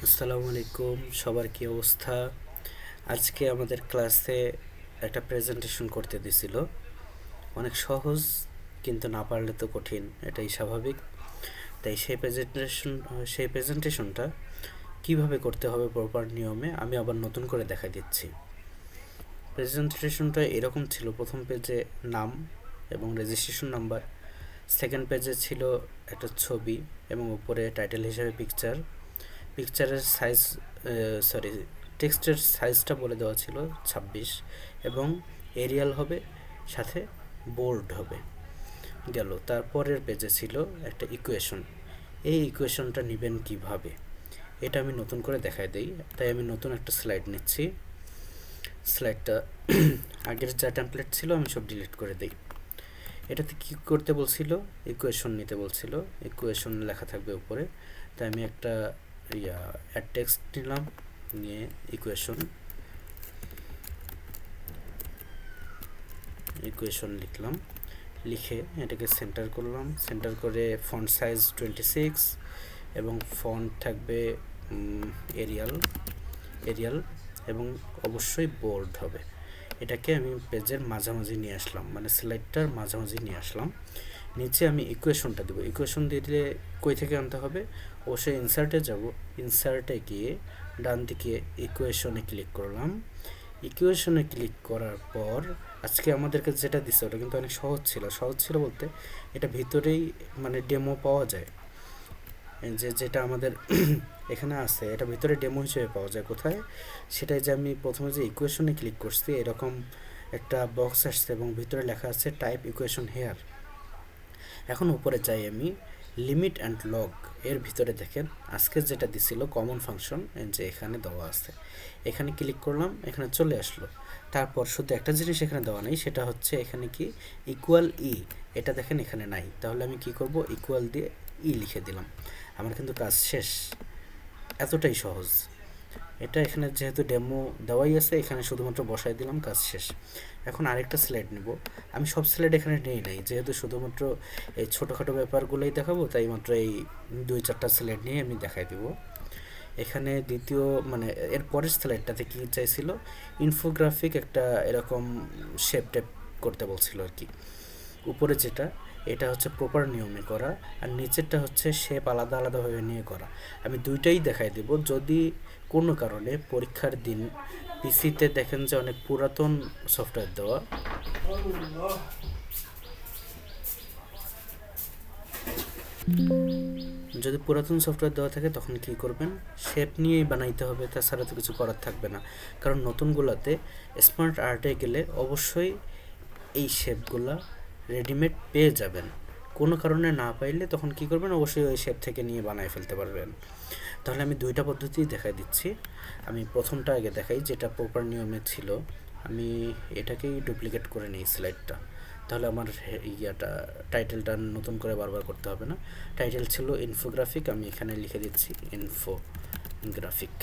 আসসালামু আলাইকুম, সবার কি অবস্থা? আজকে আমাদের ক্লাসে একটা প্রেজেন্টেশন করতে দিছিল। অনেক সহজ, কিন্তু না পারলে তো কঠিন, এটাই স্বাভাবিক। তাই সেই প্রেজেন্টেশনটা কিভাবে করতে হবে প্রপার নিয়মে আমি আবার নতুন করে দেখা দিচ্ছি। প্রেজেন্টেশনটা এরকম ছিল: প্রথম পেজে নাম এবং রেজিস্ট্রেশন নাম্বার, সেকেন্ড পেজে ছিল একটা ছবি এবং উপরে টাইটেল হিসেবে পিকচারের সাইজ, সরি, টেক্সটের সাইজটা বলে দেওয়া ছিল 26 এবং এরিয়াল হবে, সাথে বোল্ড হবে। গেল। তারপরের পেজে ছিল একটা ইকুয়েশন। এই ইকুয়েশনটা নেবেন কিভাবে, এটা আমি নতুন করে দেখাই দিই। তাই আমি নতুন একটা স্লাইড নিচ্ছি। স্লাইডটা আগের যা টেমপ্লেট ছিল আমি সব ডিলিট করে দিই। এটাতে কি করতে বলছিল? ইকুয়েশন নিতে বলছিল। ইকুয়েশন লেখা থাকবে উপরে। তাই আমি একটা অ্যাড টেক্সট নিলাম, নিয়ে ইকুয়েশন লিখলাম। লিখে এটাকে সেন্টার করলাম। সেন্টার করে ফন্ট সাইজ 26 এবং ফন্ট থাকবে এরিয়াল এবং অবশ্যই বোল্ড হবে। এটাকে আমি পেজের মাঝামাঝি নিয়ে আসলাম, মানে স্লাইডটার মাঝামাঝি নিয়ে আসলাম। নিচে আমি ইকুয়েশনটা দেবো। ইকুয়েশন দিলে কই থেকে আনতে হবে? অবশ্যই ইনসার্টে যাব। ইনসার্টে গিয়ে ডান দিকে ইকুয়েশনে ক্লিক করলাম। ইকুয়েশনে ক্লিক করার পর আজকে আমাদেরকে যেটা দিচ্ছে ওটা কিন্তু অনেক সহজ ছিল বলতে এটা ভিতরেই মানে ডেমো পাওয়া যায়। যেটা আমাদের এখানে আছে এটা ভিতরে ডেমো হিসেবে পাওয়া যায়। কোথায়? সেটাই যে আমি প্রথমে যে ইকুয়েশনে ক্লিক করছি এরকম একটা বক্স আসছে এবং ভিতরে লেখা আছে টাইপ ইকুয়েশন হেয়ার। এখন উপরে যাই আমি, লিমিট অ্যান্ড লগ এর ভিতরে দেখেন আজকে যেটা দিছিল কমন ফাংশন, যে এখানে দেওয়া আছে। এখানে ক্লিক করলাম, এখানে চলে আসলো। তারপর শুধু একটা জিনিস এখানে দেওয়া নেই, সেটা হচ্ছে এখানে কি ইকুয়াল ই, এটা দেখেন এখানে নাই। তাহলে আমি কি করব? ইকুয়াল দিয়ে ই লিখে দিলাম। আমার কিন্তু কাজ শেষ। এতটাই সহজ। এটা এখানে যেহেতু ডেমো দেওয়াই আছে, এখানে শুধুমাত্র বসাই দিলাম, কাজ শেষ। এখন আরেকটা স্লাইড নেব। আমি সব স্লাইড এখানে নেই নাই, যেহেতু শুধুমাত্র এই ছোটোখাটো ব্যাপারগুলোই দেখাবো, তাই মাত্র এই 2-4টা স্লাইড নিয়ে আমি দেখাই দিব। এখানে দ্বিতীয় মানে এর পরের স্লাইডটাতে কী চাইছিল? ইনফোগ্রাফিক একটা এরকম শেপ টেপ করতে বলছিল আর কি। উপরে যেটা, এটা হচ্ছে প্রপার নিয়মে করা, আর নিচেরটা হচ্ছে শেপ আলাদা আলাদাভাবে নিয়ে করা। আমি দুইটাই দেখাই দেব। যদি কোনো কারণে পরীক্ষার দিন পিসিতে দেখেন যে অনেক পুরাতন সফটওয়্যার দেওয়া, যদি পুরাতন সফটওয়্যার দেওয়া থাকে তখন কি করবেন? শেপ নিয়েই বানাইতে হবে, তাছাড়া তো কিছু করার থাকবে না। কারণ নতুনগুলোতে স্মার্ট আর্টে গেলে অবশ্যই এই শেপগুলা রেডিমেড পেয়ে যাবেন। কোনো কারণে না পাইলে তখন কি করবেন? অবশ্যই ওই শেপ থেকে নিয়ে বানায় ফেলতে পারবেন। তাহলে আমি দুইটা পদ্ধতি দেখাই দিচ্ছি। আমি প্রথমটা আগে দেখাই, যেটা প্রপার নিয়মে ছিল। আমি এটাকেই ডুপ্লিকেট করে নিই স্লাইডটা, তাহলে আমার টাইটেলটা নতুন করে বারবার করতে হবে না। টাইটেল ছিল ইনফোগ্রাফিক, আমি এখানে লিখে দিচ্ছি ইনফোগ্রাফিক।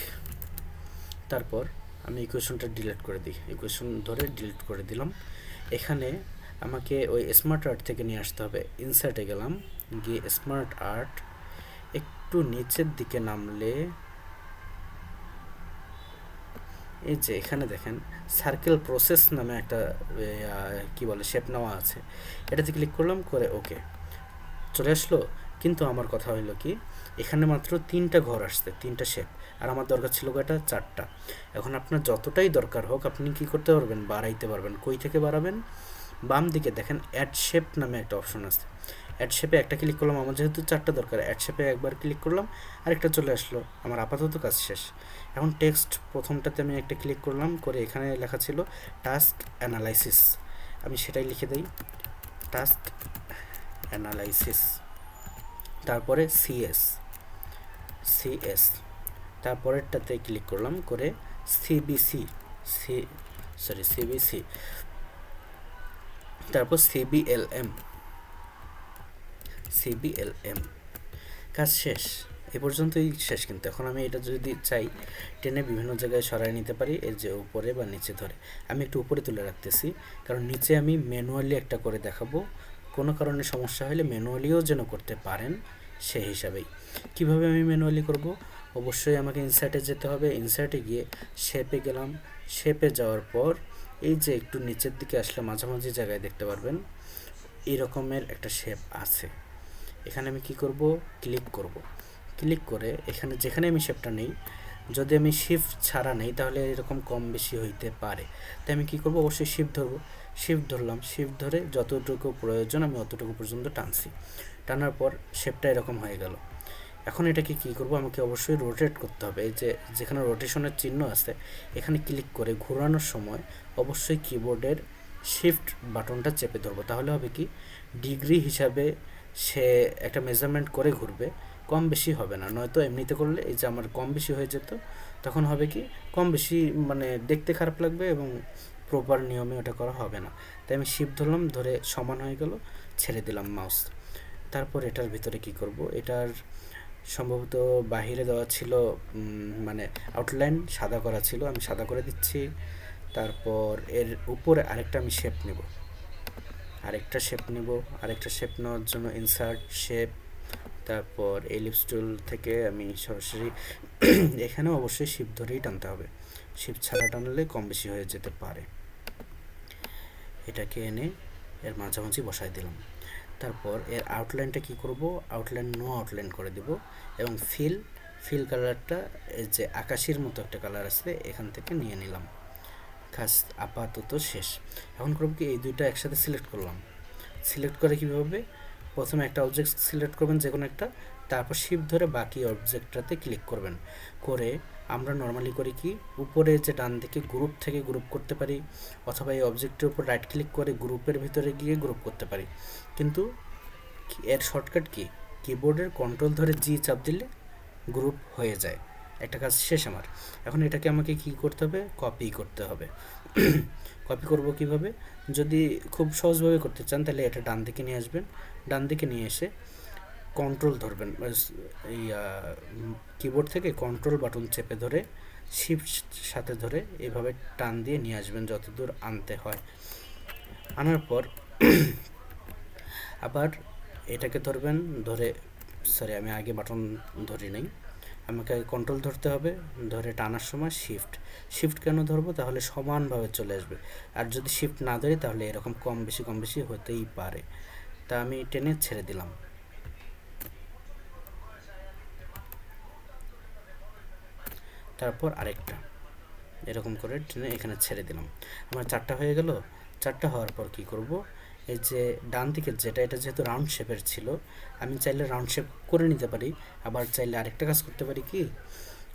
তারপর আমি ইকুয়েশনটা ডিলিট করে দিই, ইকুয়েশন ধরে ডিলিট করে দিলাম। এখানে আমাকে ওই স্মার্ট আর্ট থেকে নিয়ে আসতে হবে। ইনসার্টে গেলাম, গিয়ে স্মার্ট আর্ট, একটু নিচের দিকে নামলে এই যে এখানে দেখেন সার্কেল প্রসেস নামে একটা কি বলে শেপ নেওয়া আছে। এটাতে ক্লিক করলাম, করে ওকে চলে আসলো। কিন্তু আমার কথা হলো কি, এখানে মাত্র 3টা ঘর আসছে, 3টা শেপ, আর আমার দরকার ছিল কয়টা? 4টা। এখন আপনার যতটাই দরকার হোক আপনি কি করতে পারবেন? বাড়াইতে পারবেন। কই থেকে বাড়াবেন? বাম দিকে দেখেন অ্যাড শেপ নামে একটা অপশন আছে। অ্যাড শেপে একটা ক্লিক করলাম, আমার যেহেতু 4টা দরকার, অ্যাড শেপে একবার ক্লিক করলাম, আরেকটা চলে আসলো। আমার আপাতত কাজ শেষ। এখন টেক্সট প্রথমটাতে আমি একটা ক্লিক করলাম, করে এখানে লেখা ছিল টাস্ক অ্যানালাইসিস, আমি সেটাই লিখে দিই, টাস্ক অ্যানালাইসিস। তারপরে সিএস, তারপরেরটাতে ক্লিক করলাম, করে সিবিসি, তারপর সিবিএলএম। কাজ শেষ। এ পর্যন্তই শেষ। কিন্তু এখন আমি এটা যদি চাই টেনে বিভিন্ন জায়গায় সরাই নিতে পারি, এর যে উপরে বা নিচে ধরে। আমি একটু উপরে তুলে রাখতেছি, কারণ নিচে আমি ম্যানুয়ালি একটা করে দেখাবো। কোনো কারণে সমস্যা হলে ম্যানুয়ালিও যেন করতে পারেন সেই হিসাবেই। কিভাবে আমি ম্যানুয়ালি করব? অবশ্যই আমাকে ইনসার্টে যেতে হবে, ইনসার্টে গিয়ে শেপে গেলাম, শেপে যাওয়ার পর এই যে একটু নিচের দিকে আসলে মাঝামাঝি জায়গায় দেখতে পারবেন এই রকমের একটা শেপ আছে। এখানে আমি কি করব? ক্লিক করব। ক্লিক করে এখানে যেখানে আমি শেপটা নেই, যদি আমি শিফট ছাড়া নেই তাহলে এরকম কম বেশি হইতে পারে। তাই আমি কি করব? অবশ্যই শিফট ধরবো। শিফট ধরলাম, শিফট ধরে যতটুকু প্রয়োজন আমি অতটুকু পর্যন্ত টানছি। টানার পর শেপটা এরকম হয়ে গেল। এখন এটাকে কি করব? আমাকে অবশ্যই রোটেট করতে হবে। এই যে যেখানে রোটেশনের চিহ্ন আছে এখানে ক্লিক করে ঘোরানোর সময় অবশ্যই কিবোর্ডের শিফট বাটনটা চেপে ধরবো। তাহলে হবে কি, ডিগ্রি হিসাবে সে একটা মেজারমেন্ট করে ঘুরবে, কম বেশি হবে না। নয়তো এমনিতে করলে এই যে আমার কম বেশি হয়ে যেত, তখন হবে কি কম বেশি মানে দেখতে খারাপ লাগবে এবং প্রপার নিয়মে ওটা করা হবে না। তাই আমি শিফট ধরলাম, ধরে সমান হয়ে গেল, ছেড়ে দিলাম মাউস। তারপর এটার ভিতরে কি করব? এটার সম্ভবত বাহিরে দেওয়া ছিল, মানে আউটলাইন সাদা করা ছিল, আমি সাদা করে দিচ্ছি। তারপর এর উপরে আরেকটা আমি শেপ নেব, আরেকটা শেপ নেওয়ার জন্য ইনসার্ট শেপ, তারপর এলিপস টুল থেকে আমি সরাসরি এখানেও অবশ্যই শিপ ধরেই টানতে হবে, শিপ ছাড়া টানলে কম বেশি হয়ে যেতে পারে। এটাকে এনে এর মাঝামাঝি বসাই দিলাম। তারপর এর আউটলাইনটা কি করব? আউটলাইন নো আউটলাইন করে দেব এবং ফিল কালারটা এই যে আকাশির মতো একটা কালার আছে এখান থেকে নিয়ে নিলাম। কাজ আপাতত শেষ। এখন করব কি, এই দুইটা একসাথে সিলেক্ট করলাম। সিলেক্ট করে কীভাবে? প্রথমে একটা অবজেক্ট সিলেক্ট করবেন যে কোনো একটা, তারপর শিফট ধরে বাকি অবজেক্টটাতে ক্লিক করবেন। করে আমরা নর্মালি করি কি, উপরে যে ডান দিকে গ্রুপ থেকে গ্রুপ করতে পারি, অথবা এই অবজেক্টের উপর রাইট ক্লিক করে গ্রুপের ভিতরে গিয়ে গ্রুপ করতে পারি। কিন্তু এর শর্টকাট কি, কিবোর্ডের কন্ট্রোল ধরে জি চাপ দিলে গ্রুপ হয়ে যায়। একটা কাজ শেষ আমার। এখন এটাকে আমাকে কি করতে হবে? কপি করতে হবে। কপি করব কিভাবে? যদি খুব সহজভাবে করতে চান তাহলে এটা ডান দিকে নিয়ে আসবেন, ডান দিকে নিয়ে এসে কন্ট্রোল ধরবেন, এই কিবোর্ড থেকে কন্ট্রোল বাটন চেপে ধরে শিফট সাথে ধরে এভাবে টান দিয়ে নিয়ে আসবেন যতদূর আনতে হয়। আনার পর আবার এটাকে ধরবেন, ধরে আমি আগে বাটন ধরি নাই, আমাকে কন্ট্রোল ধরতে হবে, ধরে টানার সময় শিফট কেন ধরবো? তাহলে সমানভাবে চলে আসবে। আর যদি শিফট না ধরি তাহলে এরকম কম বেশি হতেই পারে। তা আমি টেনে ছেড়ে দিলাম। তারপর আরেকটা এরকম করে টেনে এখানে ছেড়ে দিলাম। আমার 4টা হয়ে গেল। 4টা হওয়ার পর কি করব? এই যে ডান দিকের যেটা, এটা যেহেতু রাউন্ড শেপের ছিল, আমি চাইলে রাউন্ড শেপ করে নিতে পারি। আবার চাইলে আরেকটা কাজ করতে পারি কি,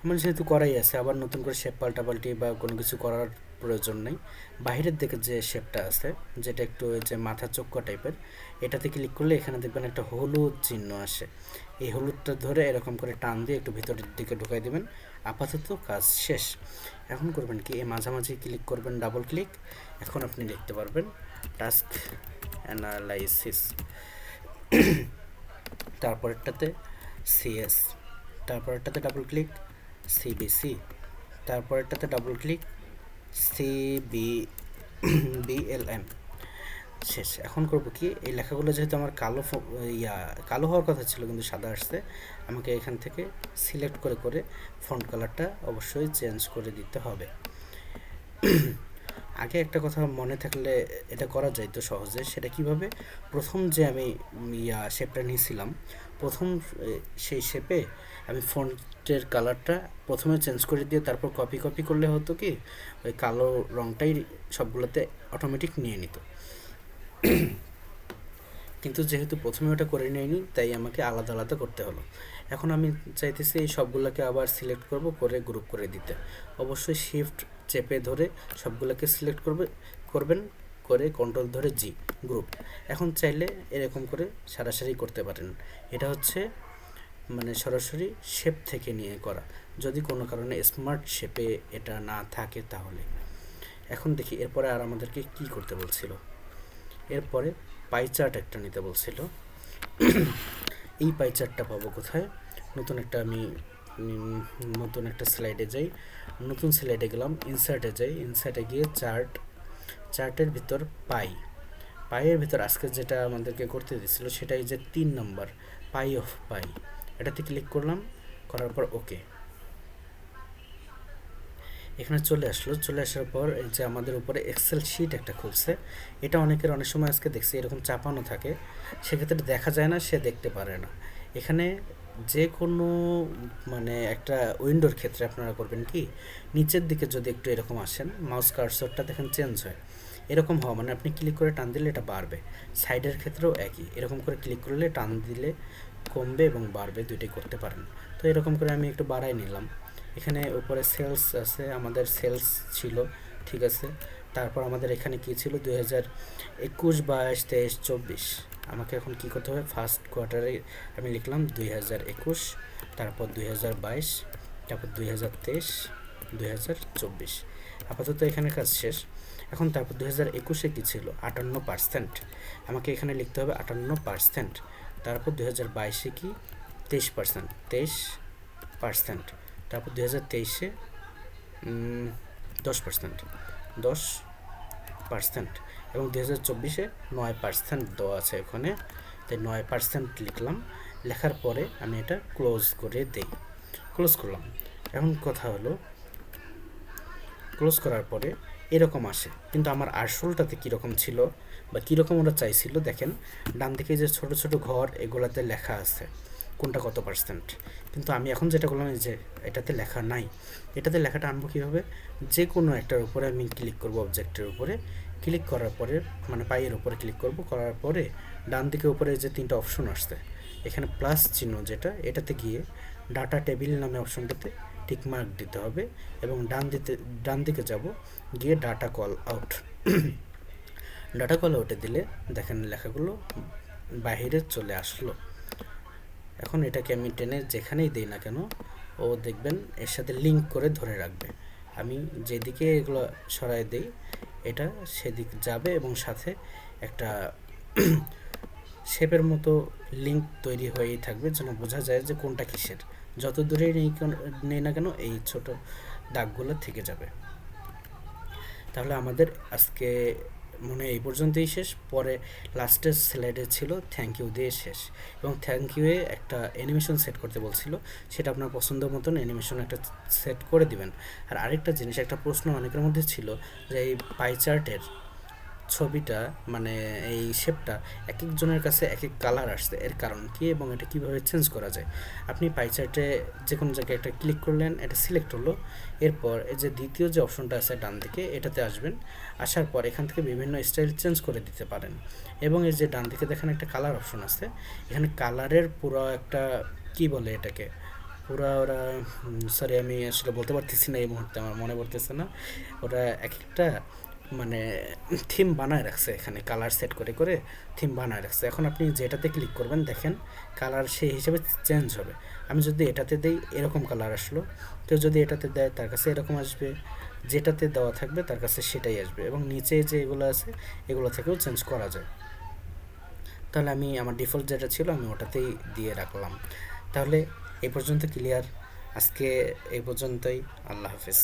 আমার যেহেতু করাই আছে, আবার নতুন করে শেপ পাল্টাপাল্টি বা কোনো কিছু করার প্রয়োজন নেই। বাহিরের দিকে যে শেপটা আছে, যেটা একটু ওই যে মাথা চক্কা টাইপের, এটাতে ক্লিক করলে এখানে দেখবেন একটা হলুদ চিহ্ন আসে। এই হলুদটা ধরে এরকম করে টান দিয়ে একটু ভিতরের দিকে ঢুকাই দেবেন। আপাতত কাজ শেষ। এখন করবেন কি, এই মাঝামাঝি ক্লিক করবেন, ডাবল ক্লিক। এখন আপনি দেখতে পারবেন টাস্ক অ্যানালাইসিস, তারপরেরটাতে সিএস, তারপরেরটাতে ডাবল ক্লিক সিবিসি, তারপরেরটাতে ডাবল ক্লিক সিবিএলএম। শেষ। এখন করব কি, এই লেখাগুলো যেহেতু আমার কালো হওয়ার কথা ছিল কিন্তু সাদা আসছে, আমাকে এখান থেকে সিলেক্ট করে ফন্ট কালারটা অবশ্যই চেঞ্জ করে দিতে হবে। আগে একটা কথা মনে থাকলে এটা করা যাইতো সহজে, সেটা কিভাবে? প্রথম যে আমি শেপটা নিয়েছিলাম, প্রথম সেই শেপে আমি ফন্টের কালারটা প্রথমে চেঞ্জ করে দিয়ে তারপর কপি করলে হতো কি, ওই কালো রঙটাই সবগুলোতে অটোমেটিক নিয়ে নিত। কিন্তু যেহেতু প্রথমে ওটা করে নেয়নি, তাই আমাকে আলাদা আলাদা করতে হলো। এখন আমি চাইতেছি এই সবগুলোকে আবার সিলেক্ট করে গ্রুপ করে দিতে। অবশ্যই শিফট চেপে ধরে সবগুলোকে সিলেক্ট করবেন, করে কন্ট্রোল ধরে জি গ্রুপ। এখন চাইলে এরকম করে সারাসারি করতে পারেন। এটা হচ্ছে মানে সরাসরি শেপ থেকে নিয়ে করা, যদি কোনো কারণে স্মার্ট শেপে এটা না থাকে তাহলে। এখন দেখি এরপরে আর আমাদেরকে কি করতে বলছিল। এরপরে পাই চার্ট একটা নিতে বলছিল। এই পাই চার্টটা পাবো কোথায়? নতুন একটা স্লাইডে যাই, নতুন স্লাইডে গেলাম, ইনসার্টে যাই, ইনসার্টে গিয়ে চার্টের ভিতর পাইয়ের ভিতর আজকে যেটা আমাদেরকে করতে দিয়েছিল সেটাই যে 3 নম্বর পাই অফ পাই, এটাতে ক্লিক করলাম, করার পর ওকে। এখানে চলে আসলো, চলে আসার পর এই যে আমাদের উপরে এক্সেল শিট একটা খুলছে। এটা অনেকের অনেক সময় আজকে দেখছি এরকম চাপানো থাকে, সেক্ষেত্রে দেখা যায় না, সে দেখতে পারে না। এখানে যে কোনো মানে একটা উইন্ডোর ক্ষেত্রে আপনারা করবেন কি, নিচের দিকে যদি একটু এরকম আসেন, মাউস কার্সরটা দেখেন চেঞ্জ হয়, এরকম হওয়া মানে আপনি ক্লিক করে টান দিলে এটা বাড়বে। সাইডের ক্ষেত্রেও একই, এরকম করে ক্লিক করলে টান দিলে কমবে এবং বাড়বে, দুইটাই করতে পারেন। তো এরকম করে আমি একটু বাড়াই নিলাম। এখানে উপরে সেলস আছে, আমাদের সেলস ছিল, ঠিক আছে। তারপর আমাদের এখানে কি ছিল, 2021, 22, 23, 24। আমাকে এখন কি করতে হবে, ফার্স্ট কোয়ার্টারে আমি লিখলাম 2021, তারপর 2022, তারপর 2023, 2024। আপাতত এখানে কাজ শেষ। এখন তারপর 2021-এ কী ছিল, 58%, আমাকে এখানে লিখতে হবে 58%। তারপর 2022-এ কি, 23%, 23%। তারপর 2023-এ 10%, 10%। এবং 2024-এ 9% দেওয়া আছে ওখানে, তাই 9% লিখলাম। লেখার পরে আমি এটা ক্লোজ করে দেই, ক্লোজ করলাম। এখন কথা হলো, ক্লোজ করার পরে এরকম আসে, কিন্তু আমার আসলটাতে কীরকম ছিল বা কীরকম ওরা চাইছিল, দেখেন ডান দিকে যে ছোট ছোট ঘর, এগুলাতে লেখা আছে কোনটা কত পার্সেন্ট। কিন্তু আমি এখন যেটা করলাম, যে এটাতে লেখা নাই, এটাতে লেখাটা আনবো কীভাবে, যে কোনো একটার উপরে আমি ক্লিক করব, অবজেক্টের উপরে ক্লিক করার পরে মানে পাইয়ের উপরে ক্লিক করব, করার পরে ডান দিকে উপরে যে তিনটা অপশন আসছে, এখানে প্লাস চিহ্ন যেটা, এটাতে গিয়ে ডাটা টেবিল নামে অপশনটাতে টিকমার্ক দিতে হবে এবং ডান দিকে যাব, গিয়ে data callout. Data call আউটে দিলে দেখেন লেখাগুলো বাহিরে চলে আসলো। এখন এটাকে আমি টেনে যেখানেই দিই না কেন, ও দেখবেন এর সাথে লিঙ্ক করে ধরে রাখবে। আমি যেদিকে এগুলো সরাই দিই, এটা সেদিক যাবে এবং সাথে একটা শেপের মতো লিঙ্ক তৈরি হয়েই থাকবে, যেন বোঝা যায় যে কোনটা কিসের। যত দূরেই নেই না কেন, এই ছোট দাগগুলো থেকে যাবে। তাহলে আমাদের আজকে মনে এই পর্যন্তই শেষ। পরে লাস্টের স্লাইডে ছিল থ্যাংক ইউ দিয়ে শেষ, এবং থ্যাংক ইউয়ে একটা অ্যানিমেশন সেট করতে বলছিল, সেটা আপনার পছন্দ মতন অ্যানিমেশন একটা সেট করে দিবেন। আর আরেকটা জিনিস, একটা প্রশ্ন অনেকের মধ্যে ছিল যে এই পাই চার্টের ছবিটা মানে এই শেপটা এক একজনের কাছে এক এক কালার আসছে, এর কারণ কি এবং এটা কিভাবে চেঞ্জ করা যায়। আপনি পাই চার্টে যে কোনো জায়গায় একটা ক্লিক করলেন, এটা সিলেক্ট হলো, এরপর এই যে দ্বিতীয় যে অপশনটা আছে ডান দিকে, এটাতে আসবেন। আসার পর এখান থেকে বিভিন্ন স্টাইল চেঞ্জ করে দিতে পারেন। এবং এই যে ডান দিকে দেখেন একটা কালার অপশন আছে, এখানে কালারের পুরো একটা কি বলে এটাকে, পুরা ওরা সরি আমি আসলে বলতে পারতেছি না এই মুহূর্তে, আমার মনে পড়তেছে না। ওরা এক একটা মানে থিম বানায় রাখছে, এখানে কালার সেট করে করে থিম বানায় রাখছে। এখন আপনি যেটাতে ক্লিক করবেন দেখেন কালার সেই হিসেবে চেঞ্জ হবে। আমি যদি এটাতে দেই এরকম কালার আসলো, কেউ যদি এটাতে দেয় তার কাছে এরকম আসবে, যেটাতে দেওয়া থাকবে তার কাছে সেটাই আসবে। এবং নিচে যে এগুলো আছে এগুলো থেকেও চেঞ্জ করা যায়। তাহলে আমি আমার ডিফল্ট যেটা ছিল আমি ওটাতেই দিয়ে রাখলাম। তাহলে এই পর্যন্ত ক্লিয়ার, আজকে এই পর্যন্তই, আল্লাহ হাফেজ।